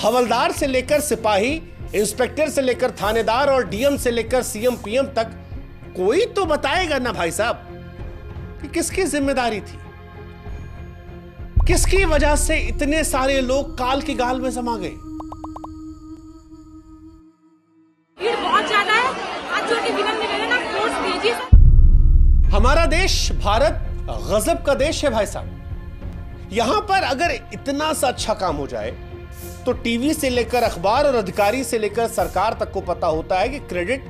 हवलदार से लेकर सिपाही, इंस्पेक्टर से लेकर थानेदार और डीएम से लेकर सीएम पीएम तक कोई तो बताएगा ना भाई साहब कि किसकी जिम्मेदारी थी, किसकी वजह से इतने सारे लोग काल की गाल में समा गए। भीड़ बहुत ज्यादा है। आज जो विनन में ना फोर्स भेजिए सर। हमारा देश भारत गजब का देश है भाई साहब। यहां पर अगर इतना सा अच्छा काम हो जाए तो टीवी से लेकर अखबार और अधिकारी से लेकर सरकार तक को पता होता है कि क्रेडिट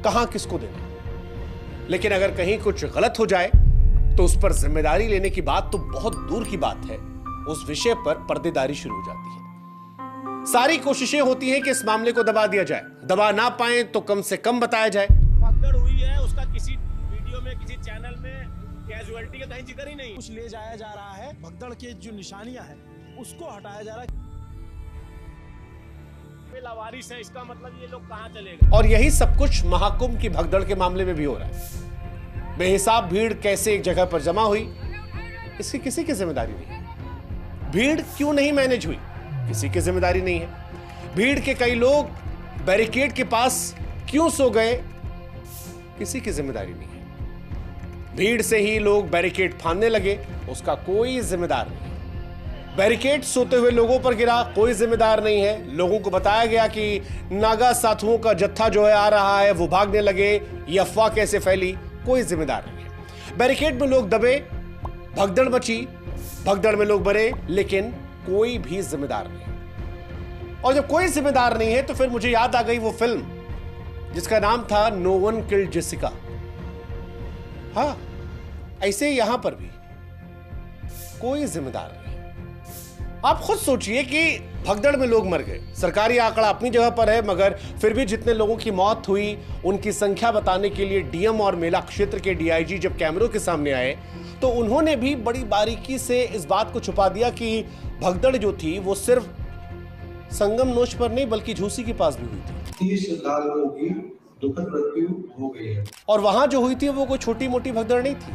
कहां किसको देना। लेकिन अगर कहीं कुछ गलत हो जाए तो उस पर जिम्मेदारी लेने की बात तो बहुत दूर की बात है, उस विषय पर पर्देदारी शुरू हो जाती है। सारी कोशिशें होती हैं कि इस मामले को दबा दिया जाए, दबा ना पाए तो कम से कम बताया जाए। भगदड़ हुई है, उसका किसी वीडियो में किसी चैनल में कैजुअलिटी का कहीं जिक्र ही नहीं। कुछ ले जाया जा रहा है, भगदड़ के जो निशानियां हैं उसको हटाया जा रहा है। लावारिस है, इसका मतलब ये लोग कहां चले गए। और यही सब कुछ महाकुंभ की भगदड़ के मामले में भी हो रहा है। बेहिसाब भीड़ कैसे एक जगह पर जमा हुई, इसकी किसी की जिम्मेदारी नहीं है। भीड़ क्यों नहीं मैनेज हुई, किसी की जिम्मेदारी नहीं है। भीड़ के कई लोग बैरिकेड के पास क्यों सो गए, किसी की जिम्मेदारी नहीं है। भीड़ से ही लोग बैरिकेड फांदने लगे, उसका कोई जिम्मेदार नहीं है। बैरिकेड सोते हुए लोगों पर गिरा, कोई जिम्मेदार नहीं है। लोगों को बताया गया कि नागा साधुओं का जत्था जो है आ रहा है, वो भागने लगे, ये अफवाह कैसे फैली, कोई जिम्मेदार नहीं है। बैरिकेड में लोग दबे, भगदड़ मची, भगदड़ में लोग मरे, लेकिन कोई भी जिम्मेदार नहीं। और जब कोई जिम्मेदार नहीं है तो फिर मुझे याद आ गई वो फिल्म जिसका नाम था नो वन किल्ड जेसिका। हाँ, ऐसे यहां पर भी कोई जिम्मेदार नहीं। आप खुद सोचिए कि भगदड़ में लोग मर गए। सरकारी आंकड़ा अपनी जगह पर है, मगर फिर भी जितने लोगों की मौत हुई उनकी संख्या बताने के लिए डीएम और मेला क्षेत्र के डीआईजी जब कैमरों के सामने आए तो उन्होंने भी बड़ी बारीकी से इस बात को छुपा दिया कि भगदड़ जो थी वो सिर्फ संगम नोच पर नहीं बल्कि झूसी के पास भी हुई थी। 30 लोगों की दुखद मृत्यु हो गई है। और वहां जो हुई थी वो कोई छोटी मोटी भगदड़ नहीं थी।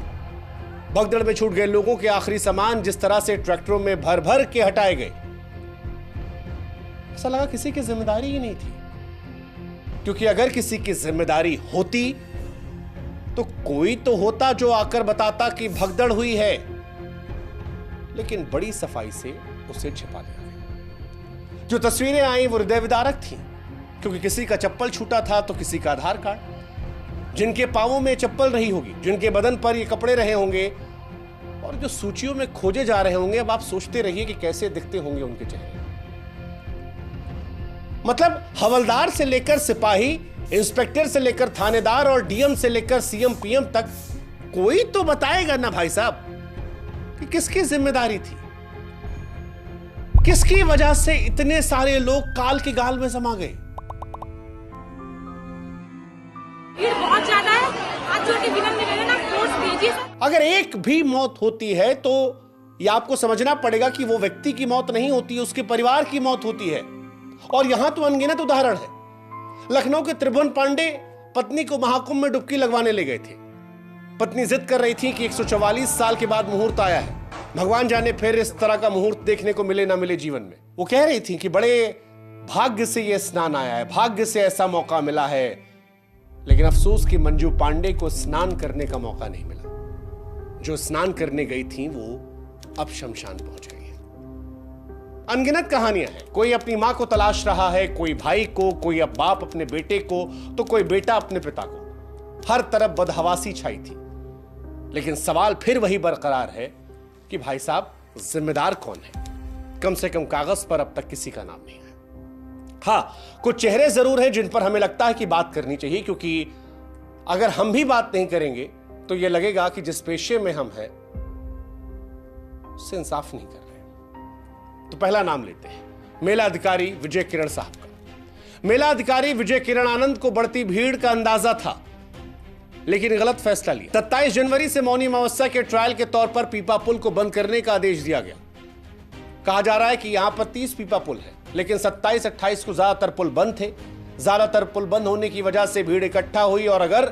भगदड़ में छूट गए लोगों के आखिरी सामान जिस तरह से ट्रैक्टरों में भर भर के हटाए गए, ऐसा लगा किसी की जिम्मेदारी ही नहीं थी। क्योंकि अगर किसी की जिम्मेदारी होती तो कोई तो होता जो आकर बताता कि भगदड़ हुई है, लेकिन बड़ी सफाई से उसे छिपा दिया गया। जो तस्वीरें आई वो हृदय विदारक थी, क्योंकि किसी का चप्पल छूटा था तो किसी का आधार कार्ड, जिनके पांवों में चप्पल रही होगी, जिनके बदन पर ये कपड़े रहे होंगे और जो सूचियों में खोजे जा रहे होंगे, अब आप सोचते रहिए कि कैसे दिखते होंगे उनके चेहरे। मतलब हवलदार से लेकर सिपाही, इंस्पेक्टर से लेकर थानेदार और डीएम से लेकर सीएम पीएम तक कोई तो बताएगा ना भाई साहब कि किसकी जिम्मेदारी थी, किसकी वजह से इतने सारे लोग काल की गाल में समा गए। भीड़ बहुत ज्यादा है। आज जो विनन में ना फोर्स भेजिए सर। अगर एक भी मौत होती है तो यह आपको समझना पड़ेगा कि वो व्यक्ति की मौत नहीं होती, उसके परिवार की मौत होती है। और यहां तो अनगिनत उदाहरण है। लखनऊ के त्रिभुवन पांडे पत्नी को महाकुंभ में डुबकी लगवाने ले गए थे। पत्नी जिद कर रही थी कि 144 साल के बाद मुहूर्त आया है, भगवान जाने फिर इस तरह का मुहूर्त देखने को मिले ना मिले जीवन में। वो कह रही थी कि बड़े भाग्य से यह स्नान आया है, भाग्य से ऐसा मौका मिला है। लेकिन अफसोस कि मंजू पांडे को स्नान करने का मौका नहीं मिला। जो स्नान करने गई थी वो अब शमशान पहुंच गई है। अनगिनत कहानियां हैं। कोई अपनी मां को तलाश रहा है, कोई भाई को, कोई अब बाप अपने बेटे को, तो कोई बेटा अपने पिता को। हर तरफ बदहवासी छाई थी। लेकिन सवाल फिर वही बरकरार है कि भाई साहब जिम्मेदार कौन है? कम से कम कागज पर अब तक किसी का नाम नहीं है। हाँ, कुछ चेहरे जरूर हैं जिन पर हमें लगता है कि बात करनी चाहिए, क्योंकि अगर हम भी बात नहीं करेंगे तो यह लगेगा कि जिस पेशे में हम हैं उससे इंसाफ नहीं कर रहे। तो पहला नाम लेते हैं मेला अधिकारी विजय किरण साहब का। मेला अधिकारी विजय किरण आनंद को बढ़ती भीड़ का अंदाजा था, लेकिन गलत फैसला लिया। 27 जनवरी से मौनी अमावस्या के ट्रायल के तौर पर पीपा पुल को बंद करने का आदेश दिया गया। कहा जा रहा है कि यहां पर 30 पीपा पुल है, लेकिन 27-28 को ज्यादातर पुल बंद थे। ज्यादातर पुल बंद होने की वजह से भीड़ इकट्ठा हुई, और अगर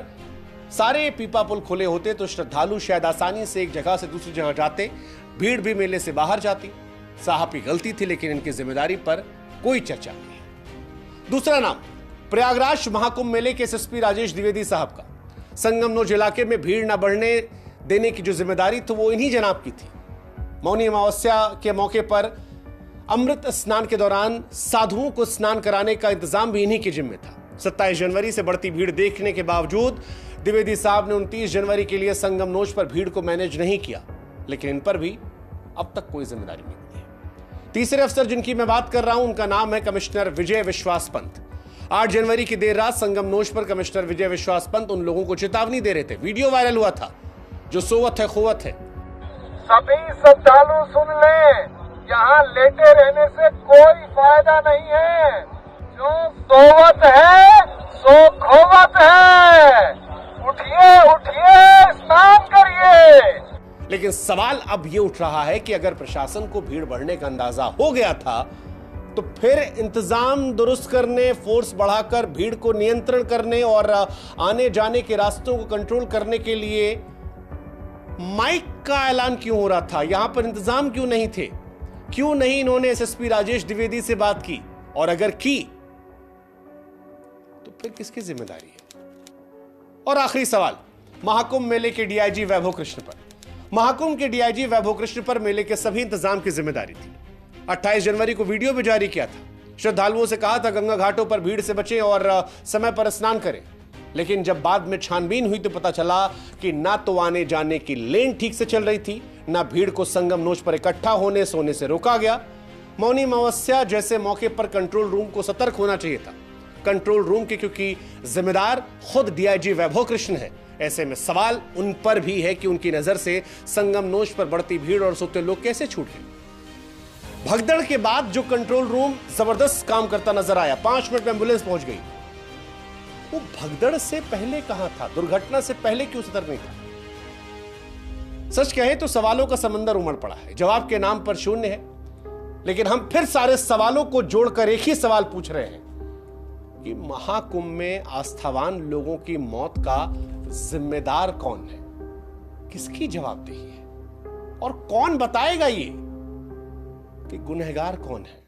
सारे पीपा पुल खुले होते तो श्रद्धालु शायद आसानी से एक जगह से दूसरी जगह जाते, भीड़ भी मेले से बाहर जाती। साहब की गलती थी, लेकिन इनकी जिम्मेदारी पर कोई चर्चा नहीं है। दूसरा नाम प्रयागराज महाकुंभ मेले के एसएसपी राजेश द्विवेदी साहब का। संगम नोज इलाके में भीड़ न बढ़ने देने की जो जिम्मेदारी थी वो इन्हीं जनाब की थी। मौनी अमावस्या के मौके पर अमृत स्नान के दौरान साधुओं को स्नान कराने का इंतजाम भी इन्हीं के जिम्मे था। 27 जनवरी से बढ़ती भीड़ देखने के बावजूद द्विवेदी साहब ने 29 जनवरी के लिए संगम नोज पर भीड़ को मैनेज नहीं किया, लेकिन इन पर भी अब तक कोई जिम्मेदारी नहीं दी है। तीसरे अफसर जिनकी मैं बात कर रहा हूं उनका नाम है कमिश्नर विजय विश्वास पंत। 8 जनवरी की देर रात संगम नोज पर कमिश्नर विजय विश्वास पंत उन लोगों को चेतावनी दे रहे थे। वीडियो वायरल हुआ था, जो सोवत है खोवत है। सभी श्रद्धालु सुन लें, यहाँ लेटे रहने से कोई फायदा नहीं है। जो सोवत है सो खोवत है। उठिए उठिए, स्नान करिए। लेकिन सवाल अब यह उठ रहा है कि अगर प्रशासन को भीड़ बढ़ने का अंदाजा हो गया था तो फिर इंतजाम दुरुस्त करने, फोर्स बढ़ाकर भीड़ को नियंत्रण करने और आने जाने के रास्तों को कंट्रोल करने के लिए माइक का ऐलान क्यों हो रहा था? यहां पर इंतजाम क्यों नहीं थे? क्यों नहीं इन्होंने एसएसपी राजेश द्विवेदी से बात की? और अगर की तो फिर किसकी जिम्मेदारी है? और आखिरी सवाल महाकुंभ मेले के डीआईजी वैभव कृष्ण पर। महाकुंभ के डीआईजी वैभव कृष्ण पर मेले के सभी इंतजाम की जिम्मेदारी थी। 28 जनवरी को वीडियो भी जारी किया था। श्रद्धालुओं से कहा था गंगा घाटों पर भीड़ से बचें और समय पर स्नान करें। लेकिन जब बाद में छानबीन हुई तो पता चला कि ना तो आने जाने की लेन ठीक से चल रही थी, ना भीड़ को संगम नोज पर इकट्ठा होने सोने से रोका गया। मौनी अमावस्या जैसे मौके पर कंट्रोल रूम को सतर्क होना चाहिए था। कंट्रोल रूम के क्योंकि जिम्मेदार खुद डीआईजी वैभव कृष्ण है, ऐसे में सवाल उन पर भी है कि उनकी नजर से संगम नोज पर बढ़ती भीड़ और सोते लोग कैसे छूट गए। भगदड़ के बाद जो कंट्रोल रूम जबरदस्त काम करता नजर आया, 5 मिनट में एम्बुलेंस पहुंच गई, वो भगदड़ से पहले कहां था? दुर्घटना से पहले क्यों सतर्क नहीं था? सच कहे तो सवालों का समंदर उमड़ पड़ा है, जवाब के नाम पर शून्य है। लेकिन हम फिर सारे सवालों को जोड़कर एक ही सवाल पूछ रहे हैं कि महाकुंभ में आस्थावान लोगों की मौत का जिम्मेदार कौन है? किसकी जवाबदेही है? और कौन बताएगा ये कि गुनहगार कौन है?